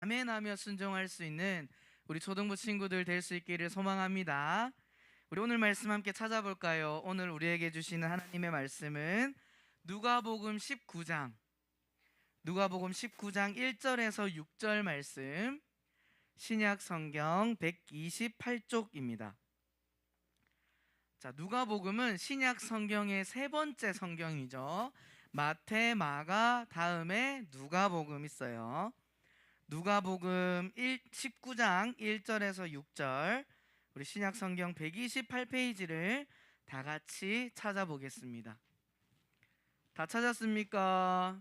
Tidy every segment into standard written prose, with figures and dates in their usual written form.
아멘하며 순종할 수 있는 우리 초등부 친구들 될 수 있기를 소망합니다. 우리 오늘 말씀 함께 찾아볼까요? 오늘 우리에게 주시는 하나님의 말씀은 누가복음 19장 1절에서 6절 말씀, 신약 성경 128쪽입니다. 자, 누가복음은 신약 성경의 세 번째 성경이죠. 마태, 마가 다음에 누가복음 있어요. 누가복음 19장 1절에서 6절, 우리 신약 성경 128페이지를 다 같이 찾아보겠습니다. 다 찾았습니까?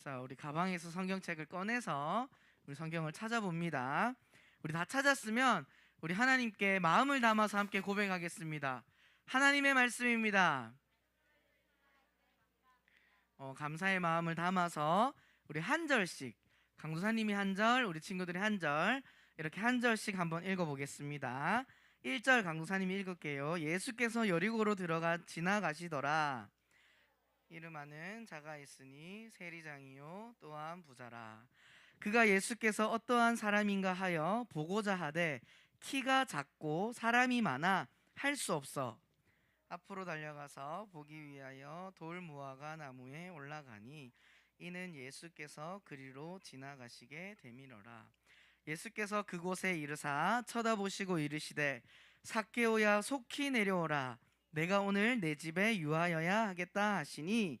자, 우리 가방에서 성경책을 꺼내서 우리 성경을 찾아봅니다. 우리 다 찾았으면 우리 하나님께 마음을 담아서 함께 고백하겠습니다. 하나님의 말씀입니다. 감사의 마음을 담아서 우리 한 절씩, 강도사님이 한 절, 우리 친구들이 한 절, 이렇게 한 절씩 한번 읽어보겠습니다. 1절 강도사님이 읽을게요. 예수께서 여리고로 들어가 지나가시더라. 이름 아는 자가 있으니 세리장이요 또한 부자라. 그가 예수께서 어떠한 사람인가 하여 보고자 하되 키가 작고 사람이 많아 할 수 없어 앞으로 달려가서 보기 위하여 돌 무화과 나무에 올라가니 이는 예수께서 그리로 지나가시게 되밀어라. 예수께서 그곳에 이르사 쳐다보시고 이르시되 삭개오야 속히 내려오라. 내가 오늘 내 집에 유하여야 하겠다 하시니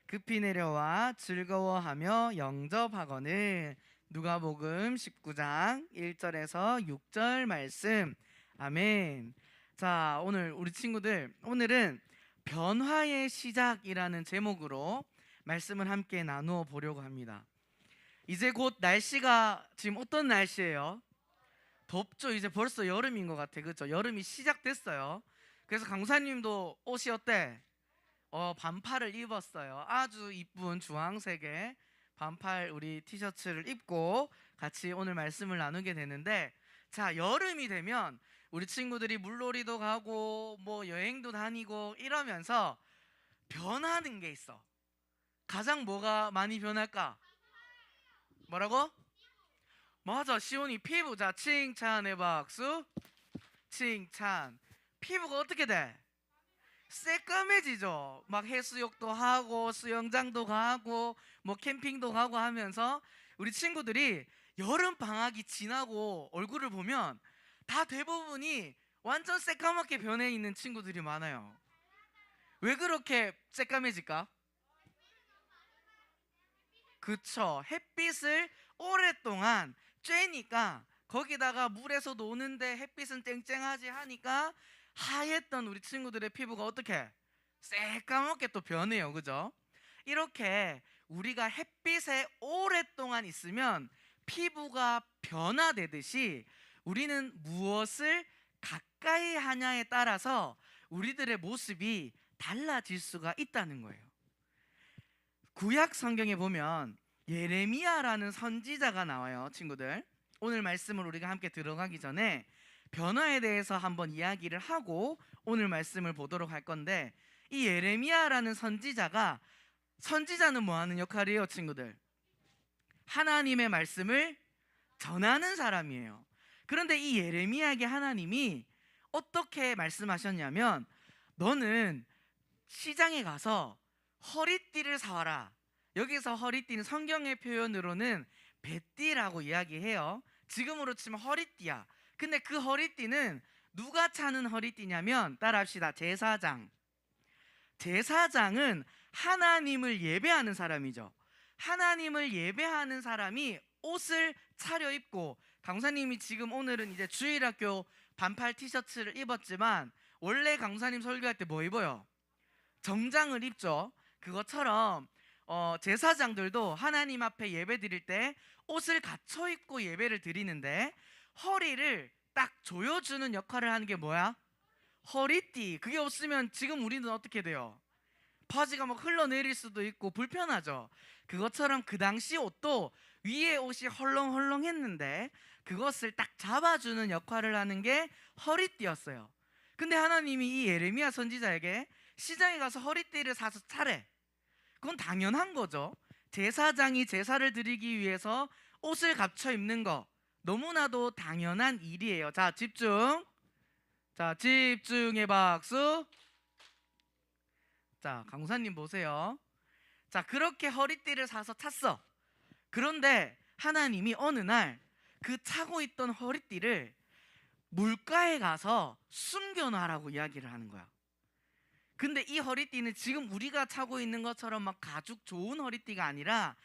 급히 내려와 즐거워하며 영접하거늘. 누가복음 19장 1절에서 6절 말씀. 아멘. 자, 오늘 우리 친구들, 오늘은 변화의 시작이라는 제목으로 말씀을 함께 나누어 보려고 합니다. 이제 곧 날씨가 지금 어떤 날씨예요? 덥죠. 이제 벌써 여름인 것 같아, 그렇죠? 여름이 시작됐어요. 그래서 강사님도 옷이 어때? 반팔을 입었어요. 아주 이쁜 주황색의 반팔 우리 티셔츠를 입고 같이 오늘 말씀을 나누게 되는데, 자, 여름이 되면 우리 친구들이 물놀이도 가고 뭐 여행도 다니고 이러면서 변하는 게 있어. 가장 뭐가 많이 변할까? 뭐라고? 맞아, 시온이 피부. 자, 칭찬의 박수. 칭찬. 피부가 어떻게 돼? 새까매지죠. 막 해수욕도 하고 수영장도 가고 뭐 캠핑도 가고 하면서 우리 친구들이 여름 방학이 지나고 얼굴을 보면 다 대부분이 완전 새까맣게 변해 있는 친구들이 많아요. 왜 그렇게 새까매질까? 그쵸, 햇빛을 오랫동안 쬐니까, 거기다가 물에서 노는데 햇빛은 쨍쨍하지 하니까 하였던 우리 친구들의 피부가 어떻게 새까맣게 또 변해요. 그죠? 이렇게 우리가 햇빛에 오랫동안 있으면 피부가 변화되듯이 우리는 무엇을 가까이 하냐에 따라서 우리들의 모습이 달라질 수가 있다는 거예요. 구약 성경에 보면 예레미야라는 선지자가 나와요. 친구들, 오늘 말씀을 우리가 함께 들어가기 전에 변화에 대해서 한번 이야기를 하고 오늘 말씀을 보도록 할 건데, 이 예레미야라는 선지자는 뭐 하는 역할이에요, 친구들? 하나님의 말씀을 전하는 사람이에요. 그런데 이 예레미야에게 하나님이 어떻게 말씀하셨냐면, 너는 시장에 가서 허리띠를 사와라. 여기서 허리띠는 성경의 표현으로는 뱃띠라고 이야기해요. 지금으로 치면 허리띠야. 근데 그 허리띠는 누가 차는 허리띠냐면, 따라합시다. 제사장은 하나님을 예배하는 사람이죠. 하나님을 예배하는 사람이 옷을 차려입고, 강사님이 지금 오늘은 이제 주일학교 반팔 티셔츠를 입었지만 원래 강사님 설교할 때 뭐 입어요? 정장을 입죠. 그것처럼 제사장들도 하나님 앞에 예배 드릴 때 옷을 갖춰 입고 예배를 드리는데, 허리를 딱 조여주는 역할을 하는 게 뭐야? 허리띠. 그게 없으면 지금 우리는 어떻게 돼요? 바지가 막 흘러내릴 수도 있고 불편하죠. 그것처럼 그 당시 옷도 위에 옷이 헐렁헐렁했는데 그것을 딱 잡아주는 역할을 하는 게 허리띠였어요. 근데 하나님이 이 예레미야 선지자에게 시장에 가서 허리띠를 사서 차래. 그건 당연한 거죠. 제사장이 제사를 드리기 위해서 옷을 갖춰 입는 거 너무나도 당연한 일이에요. 자, 집중. 자, 집중의 박수. 자, 강사님 보세요. 자, 그렇게 허리띠를 사서 찼어. 그런데 하나님이 어느 날 그 차고 있던 허리띠를 물가에 가서 숨겨놔라고 이야기를 하는 거야. 근데 이 허리띠는 지금 우리가 차고 있는 것처럼 막 가죽 좋은 허리띠가 아니라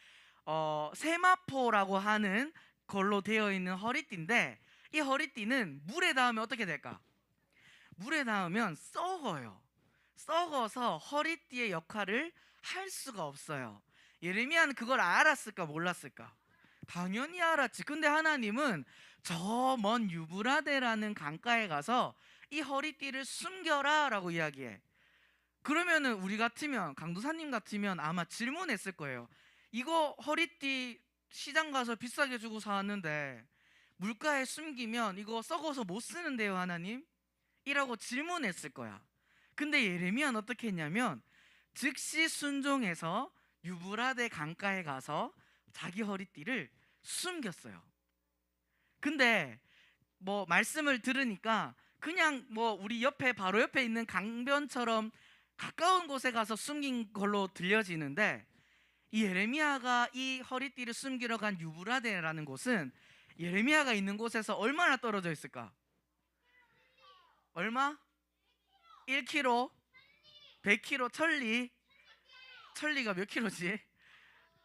세마포라고 하는 걸로 되어 있는 허리띠인데, 이 허리띠는 물에 닿으면 어떻게 될까? 물에 닿으면 썩어요. 썩어서 허리띠의 역할을 할 수가 없어요. 예레미야는 그걸 알았을까 몰랐을까? 당연히 알았지. 근데 하나님은 저 먼 유브라데라는 강가에 가서 이 허리띠를 숨겨라 라고 이야기해. 그러면은 우리 같으면, 강도사님 같으면 아마 질문했을 거예요. 이거 허리띠 시장 가서 비싸게 주고 사왔는데 물가에 숨기면 이거 썩어서 못 쓰는데요 하나님? 이라고 질문했을 거야. 근데 예레미야는 어떻게 했냐면 즉시 순종해서 유브라데 강가에 가서 자기 허리띠를 숨겼어요. 근데 뭐 말씀을 들으니까 그냥 뭐 우리 옆에 바로 옆에 있는 강변처럼 가까운 곳에 가서 숨긴 걸로 들려지는데, 이 예레미야가 이 허리띠를 숨기러 간 유브라데라는 곳은 예레미야가 있는 곳에서 얼마나 떨어져 있을까? 얼마? 1km? 100km? 천리? 천리가 몇 킬로지?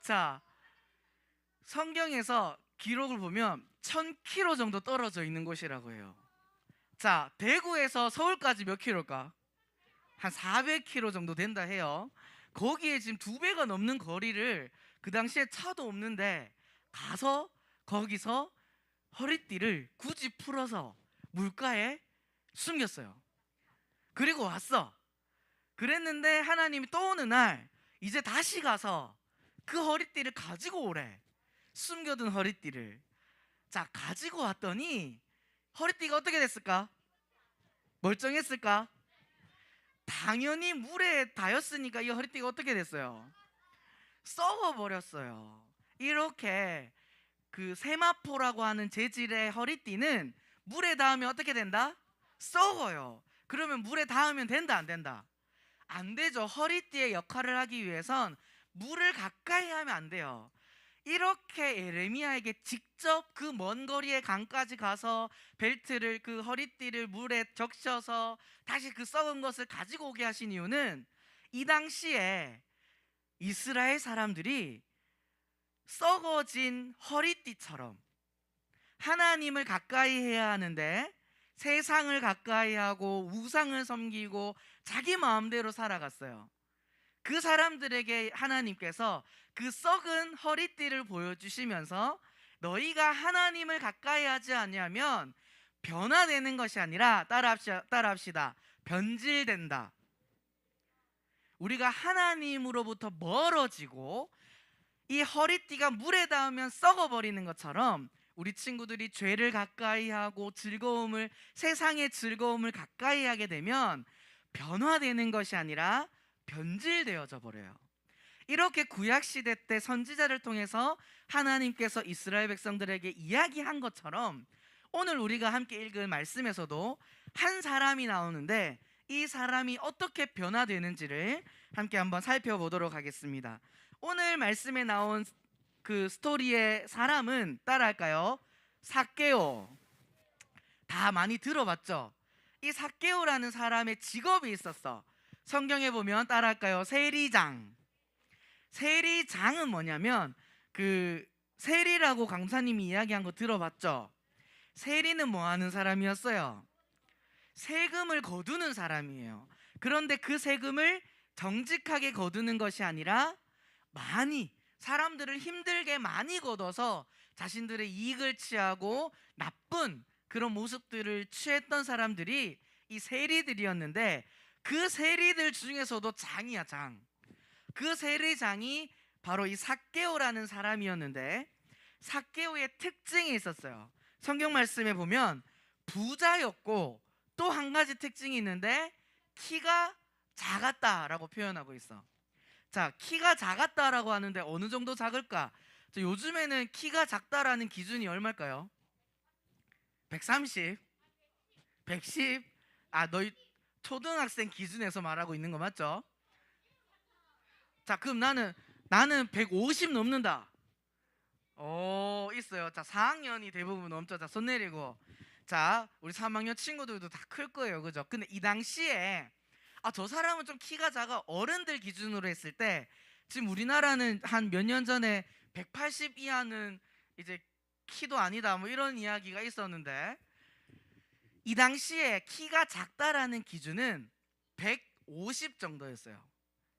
자, 성경에서 기록을 보면 1000km 정도 떨어져 있는 곳이라고 해요. 자, 대구에서 서울까지 몇 킬로일까? 한 400km 정도 된다 해요. 거기에 지금 2배가 넘는 거리를 그 당시에 차도 없는데 가서 거기서 허리띠를 굳이 풀어서 물가에 숨겼어요. 그리고 왔어. 그랬는데 하나님이 또 어느 날 이제 다시 가서 그 허리띠를 가지고 오래. 숨겨둔 허리띠를. 자, 가지고 왔더니 허리띠가 어떻게 됐을까? 멀쩡했을까? 당연히 물에 닿였으니까 이 허리띠가 어떻게 됐어요? 썩어버렸어요. 이렇게 그 세마포라고 하는 재질의 허리띠는 물에 닿으면 어떻게 된다? 썩어요. 그러면 물에 닿으면 된다 안 된다? 안 되죠. 허리띠의 역할을 하기 위해선 물을 가까이 하면 안 돼요. 이렇게 예레미야에게 직접 그 먼 거리의 강까지 가서 벨트를, 그 허리띠를 물에 적셔서 다시 그 썩은 것을 가지고 오게 하신 이유는 이 당시에 이스라엘 사람들이 썩어진 허리띠처럼 하나님을 가까이 해야 하는데 세상을 가까이 하고 우상을 섬기고 자기 마음대로 살아갔어요. 그 사람들에게 하나님께서 그 썩은 허리띠를 보여주시면서 너희가 하나님을 가까이 하지 않으면 변화되는 것이 아니라, 따라합시다. 변질된다. 우리가 하나님으로부터 멀어지고 이 허리띠가 물에 닿으면 썩어버리는 것처럼 우리 친구들이 죄를 가까이 하고 세상의 즐거움을 가까이 하게 되면 변화되는 것이 아니라 변질되어져 버려요. 이렇게 구약시대 때 선지자를 통해서 하나님께서 이스라엘 백성들에게 이야기한 것처럼 오늘 우리가 함께 읽을 말씀에서도 한 사람이 나오는데 이 사람이 어떻게 변화되는지를 함께 한번 살펴보도록 하겠습니다. 오늘 말씀에 나온 그 스토리의 사람은 따라할까요? 삭개오. 다 많이 들어봤죠? 이 삭개오라는 사람의 직업이 있었어. 성경에 보면 따라할까요? 세리장. 세리장은 뭐냐면 그 세리라고 강사님이 이야기한 거 들어봤죠? 세리는 뭐 하는 사람이었어요? 세금을 거두는 사람이에요. 그런데 그 세금을 정직하게 거두는 것이 아니라 많이, 사람들을 힘들게 많이 걷어서 자신들의 이익을 취하고 나쁜 그런 모습들을 취했던 사람들이 이 세리들이었는데, 그 세리들 중에서도 장이야, 장. 그 세리장이 바로 이 삭개오라는 사람이었는데, 삭개오의 특징이 있었어요. 성경 말씀에 보면 부자였고 또 한 가지 특징이 있는데 키가 작았다라고 표현하고 있어. 자, 키가 작았다라고 하는데 어느 정도 작을까? 요즘에는 키가 작다라는 기준이 얼마일까요? 130? 110? 아, 너희 초등학생 기준에서 말하고 있는 거 맞죠? 자, 그럼 나는 150 넘는다. 있어요. 자, 4학년이 대부분 넘죠. 자, 손 내리고. 자, 우리 3학년 친구들도 다 클 거예요. 그죠? 근데 이 당시에 저 사람은 좀 키가 작아. 어른들 기준으로 했을 때 지금 우리나라는 한 몇 년 전에 180 이하는 이제 키도 아니다. 뭐 이런 이야기가 있었는데 이 당시에 키가 작다라는 기준은 150 정도였어요.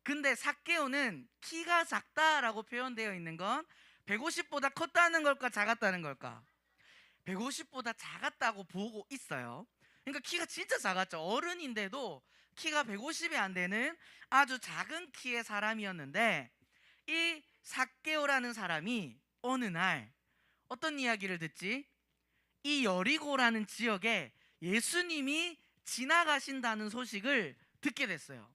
근데 삭개오는 키가 작다라고 표현되어 있는 건 150보다 컸다는 걸까 작았다는 걸까? 150보다 작았다고 보고 있어요. 그러니까 키가 진짜 작았죠. 어른인데도 키가 150이 안 되는 아주 작은 키의 사람이었는데 이 삭개오라는 사람이 어느 날 어떤 이야기를 듣지? 이 여리고라는 지역에 예수님이 지나가신다는 소식을 듣게 됐어요.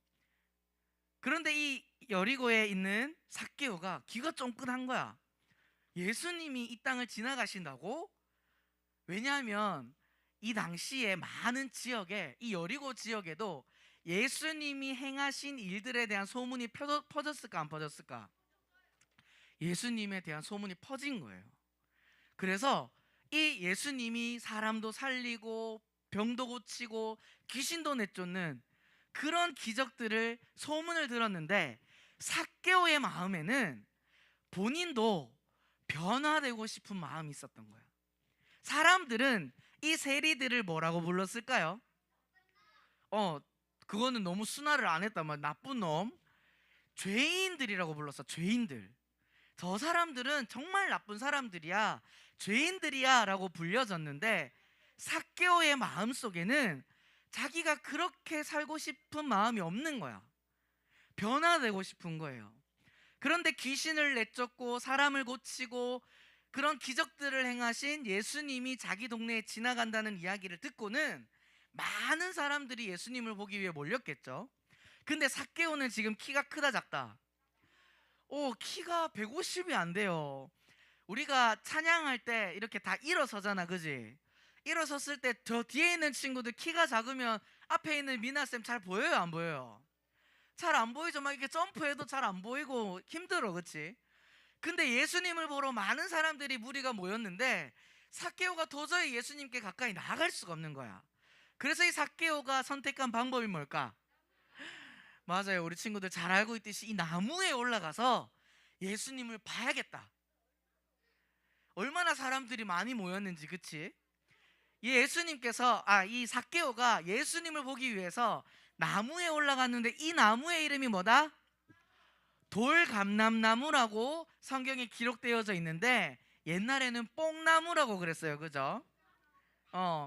그런데 이 여리고에 있는 삭개오가 귀가 쫑긋한 거야. 예수님이 이 땅을 지나가신다고? 왜냐하면 이 당시에 많은 지역에 이 여리고 지역에도 예수님이 행하신 일들에 대한 소문이 퍼졌을까 안 퍼졌을까? 예수님에 대한 소문이 퍼진 거예요. 그래서 이 예수님이 사람도 살리고 병도 고치고 귀신도 내쫓는 그런 기적들을 소문을 들었는데 삭개오의 마음에는 본인도 변화되고 싶은 마음이 있었던 거예요. 사람들은 이 세리들을 뭐라고 불렀을까요? 그거는 너무 순화를 안 했단 말이야. 나쁜 놈, 죄인들이라고 불렀어. 죄인들. 저 사람들은 정말 나쁜 사람들이야, 죄인들이야 라고 불려졌는데 삭개오의 마음속에는 자기가 그렇게 살고 싶은 마음이 없는 거야. 변화되고 싶은 거예요. 그런데 귀신을 내쫓고 사람을 고치고 그런 기적들을 행하신 예수님이 자기 동네에 지나간다는 이야기를 듣고는 많은 사람들이 예수님을 보기 위해 몰렸겠죠. 근데 삭개오는 지금 키가 크다 작다? 키가 150이 안 돼요. 우리가 찬양할 때 이렇게 다 일어서잖아, 그지? 일어섰을 때 저 뒤에 있는 친구들 키가 작으면 앞에 있는 미나쌤 잘 보여요, 안 보여요? 잘 안 보이죠. 막 이렇게 점프해도 잘 안 보이고 힘들어, 그치? 근데 예수님을 보러 많은 사람들이 무리가 모였는데 삭개오가 도저히 예수님께 가까이 나아갈 수가 없는 거야. 그래서 이 삭개오가 선택한 방법이 뭘까? 맞아요. 우리 친구들 잘 알고 있듯이 이 나무에 올라가서 예수님을 봐야겠다. 얼마나 사람들이 많이 모였는지, 그치? 이 삭개오가 예수님을 보기 위해서 나무에 올라갔는데 이 나무의 이름이 뭐다? 돌감람나무라고 성경에 기록되어져 있는데 옛날에는 뽕나무라고 그랬어요. 그죠?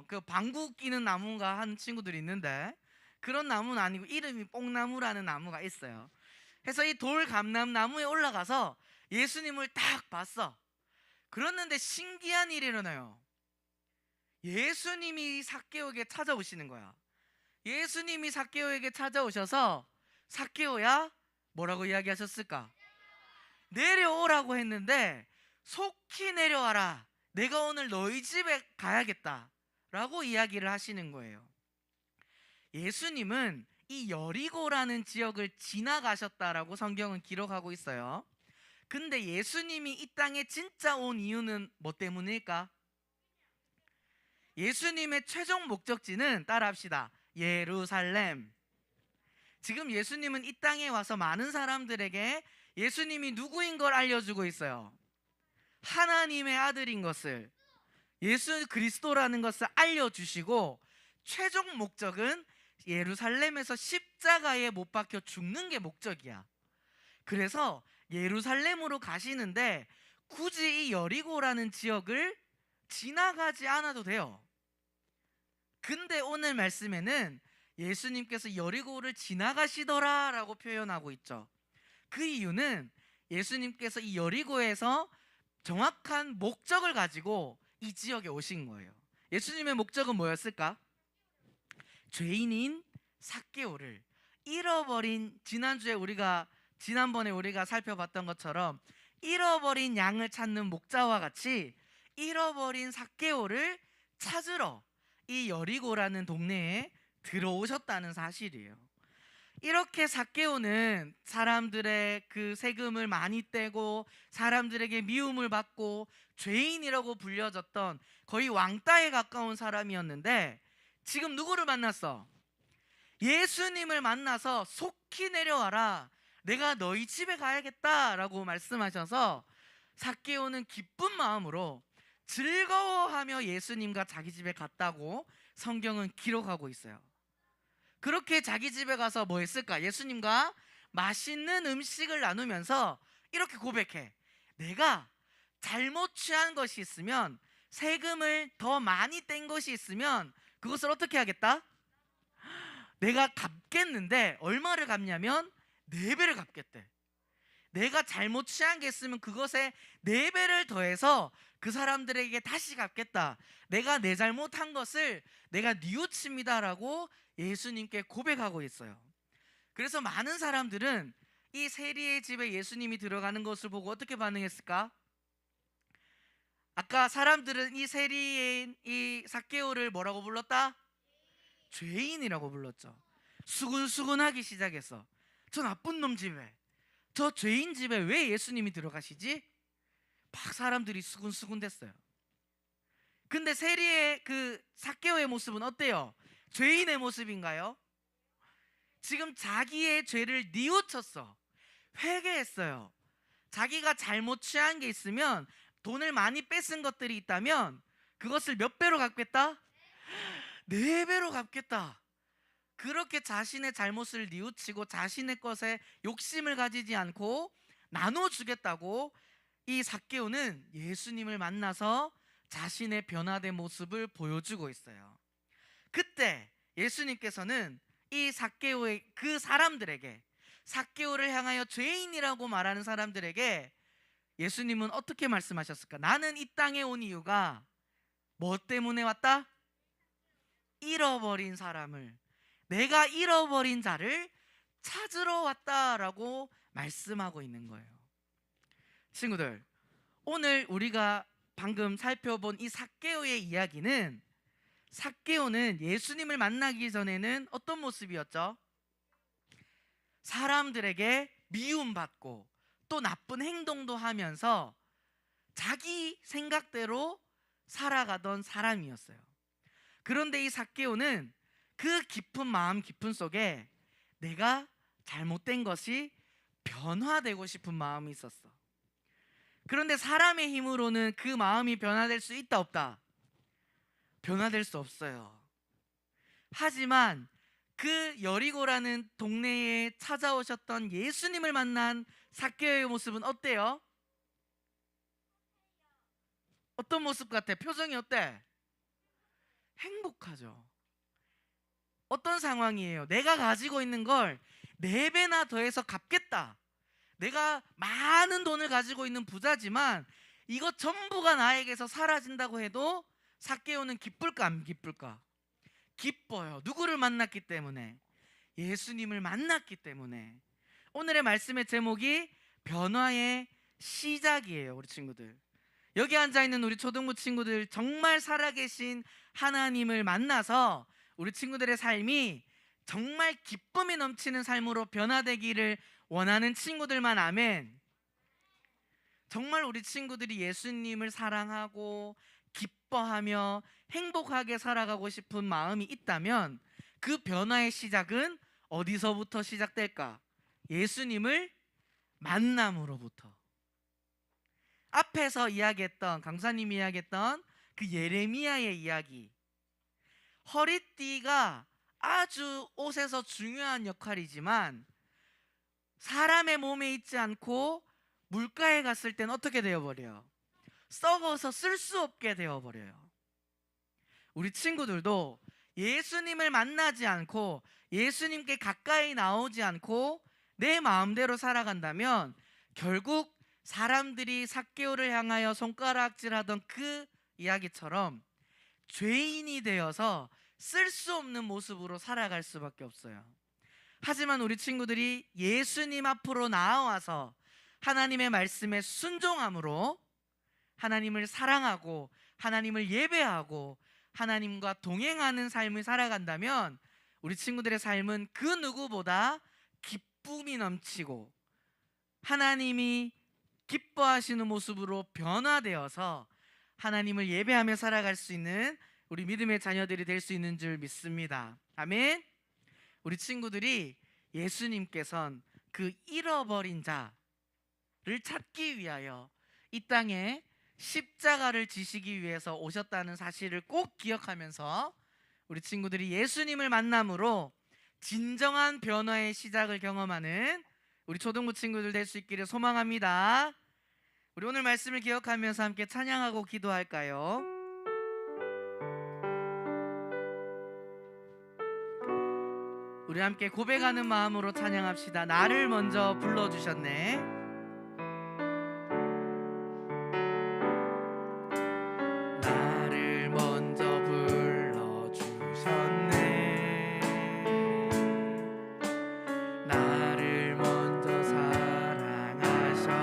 그 방구 끼는 나무가 하는 친구들이 있는데 그런 나무는 아니고 이름이 뽕나무라는 나무가 있어요. 그래서 이 돌감람나무에 올라가서 예수님을 딱 봤어. 그랬는데 신기한 일이 일어나요. 예수님이 삭개오에게 찾아오시는 거야. 예수님이 삭개오에게 찾아오셔서 삭개오야, 뭐라고 이야기하셨을까? 내려오라고 했는데 속히 내려와라. 내가 오늘 너희 집에 가야겠다 라고 이야기를 하시는 거예요. 예수님은 이 여리고라는 지역을 지나가셨다라고 성경은 기록하고 있어요. 근데 예수님이 이 땅에 진짜 온 이유는 뭐 때문일까? 예수님의 최종 목적지는 따라합시다. 예루살렘. 지금 예수님은 이 땅에 와서 많은 사람들에게 예수님이 누구인 걸 알려주고 있어요. 하나님의 아들인 것을, 예수 그리스도라는 것을 알려주시고 최종 목적은 예루살렘에서 십자가에 못 박혀 죽는 게 목적이야. 그래서 예루살렘으로 가시는데 굳이 이 여리고라는 지역을 지나가지 않아도 돼요. 근데 오늘 말씀에는 예수님께서 여리고를 지나가시더라 라고 표현하고 있죠. 그 이유는 예수님께서 이 여리고에서 정확한 목적을 가지고 이 지역에 오신 거예요. 예수님의 목적은 뭐였을까? 죄인인 삭개오를 잃어버린, 지난번에 우리가 살펴봤던 것처럼 잃어버린 양을 찾는 목자와 같이 잃어버린 삭개오를 찾으러 이 여리고라는 동네에 들어오셨다는 사실이에요. 이렇게 삭개오는 사람들의 그 세금을 많이 떼고 사람들에게 미움을 받고 죄인이라고 불려졌던 거의 왕따에 가까운 사람이었는데, 지금 누구를 만났어? 예수님을 만나서 속히 내려와라, 내가 너희 집에 가야겠다라고 말씀하셔서 삭개오는 기쁜 마음으로 즐거워하며 예수님과 자기 집에 갔다고 성경은 기록하고 있어요. 그렇게 자기 집에 가서 뭐 했을까? 예수님과 맛있는 음식을 나누면서 이렇게 고백해. 내가 잘못 취한 것이 있으면, 세금을 더 많이 뗀 것이 있으면 그것을 어떻게 하겠다? 내가 갚겠는데, 얼마를 갚냐면 4배를 갚겠대. 내가 잘못 취한 게 있으면 그것에 4배를 더해서 그 사람들에게 다시 갚겠다. 내가 내 잘못한 것을 내가 뉘우칩니다라고 예수님께 고백하고 있어요. 그래서 많은 사람들은 이 세리의 집에 예수님이 들어가는 것을 보고 어떻게 반응했을까? 아까 사람들은 이 세리인 이 삭개오를 뭐라고 불렀다? 죄인이라고 불렀죠. 수근수근하기 시작했어. 저 나쁜 놈 집에, 저 죄인 집에 왜 예수님이 들어가시지? 막 사람들이 수근수근 됐어요. 근데 세리의 그 삭개오의 모습은 어때요? 죄인의 모습인가요? 지금 자기의 죄를 뉘우쳤어. 회개했어요. 자기가 잘못 취한 게 있으면, 돈을 많이 뺏은 것들이 있다면 그것을 몇 배로 갚겠다? 4배로 갚겠다. 그렇게 자신의 잘못을 뉘우치고 자신의 것에 욕심을 가지지 않고 나눠주겠다고 이 삭개오는 예수님을 만나서 자신의 변화된 모습을 보여주고 있어요. 그때 예수님께서는 이 삭개오의 그 사람들에게, 삭개오를 향하여 죄인이라고 말하는 사람들에게 예수님은 어떻게 말씀하셨을까? 나는 이 땅에 온 이유가 뭐 때문에 왔다? 잃어버린 사람을, 내가 잃어버린 자를 찾으러 왔다라고 말씀하고 있는 거예요. 친구들, 오늘 우리가 방금 살펴본 이 삭개오의 이야기는, 삭개오는 예수님을 만나기 전에는 어떤 모습이었죠? 사람들에게 미움받고 또 나쁜 행동도 하면서 자기 생각대로 살아가던 사람이었어요. 그런데 이 삭개오는 그 깊은 마음 깊은 속에 내가 잘못된 것이 변화되고 싶은 마음이 있었어. 그런데 사람의 힘으로는 그 마음이 변화될 수 있다 없다? 변화될 수 없어요. 하지만 그 여리고라는 동네에 찾아오셨던 예수님을 만난 삭개오의 모습은 어때요? 어떤 모습 같아? 표정이 어때? 행복하죠. 어떤 상황이에요? 내가 가지고 있는 걸 4배나 더해서 갚겠다. 내가 많은 돈을 가지고 있는 부자지만 이것 전부가 나에게서 사라진다고 해도 삭개오는 기쁠까 안 기쁠까? 기뻐요. 누구를 만났기 때문에? 예수님을 만났기 때문에. 오늘의 말씀의 제목이 변화의 시작이에요. 우리 친구들, 여기 앉아있는 우리 초등부 친구들, 정말 살아계신 하나님을 만나서 우리 친구들의 삶이 정말 기쁨이 넘치는 삶으로 변화되기를 원하는 친구들만 아멘. 정말 우리 친구들이 예수님을 사랑하고 기뻐하며 행복하게 살아가고 싶은 마음이 있다면 그 변화의 시작은 어디서부터 시작될까? 예수님을 만남으로부터. 앞에서 이야기했던, 강사님이 이야기했던 그 예레미야의 이야기, 허리띠가 아주 옷에서 중요한 역할이지만 사람의 몸에 있지 않고 물가에 갔을 땐 어떻게 되어버려요? 썩어서 쓸 수 없게 되어버려요. 우리 친구들도 예수님을 만나지 않고 예수님께 가까이 나오지 않고 내 마음대로 살아간다면 결국 사람들이 삭개오를 향하여 손가락질하던 그 이야기처럼 죄인이 되어서 쓸 수 없는 모습으로 살아갈 수밖에 없어요. 하지만 우리 친구들이 예수님 앞으로 나아와서 하나님의 말씀에 순종함으로 하나님을 사랑하고 하나님을 예배하고 하나님과 동행하는 삶을 살아간다면 우리 친구들의 삶은 그 누구보다 기쁨이 넘치고 하나님이 기뻐하시는 모습으로 변화되어서 하나님을 예배하며 살아갈 수 있는 우리 믿음의 자녀들이 될 수 있는 줄 믿습니다. 아멘. 우리 친구들이 예수님께서는 그 잃어버린 자를 찾기 위하여 이 땅에 십자가를 지시기 위해서 오셨다는 사실을 꼭 기억하면서 우리 친구들이 예수님을 만남으로 진정한 변화의 시작을 경험하는 우리 초등부 친구들 될 수 있기를 소망합니다. 우리 오늘 말씀을 기억하면서 함께 찬양하고 기도할까요? 우리 함께 고백하는 마음으로 찬양합시다. 나를 먼저 불러주셨네.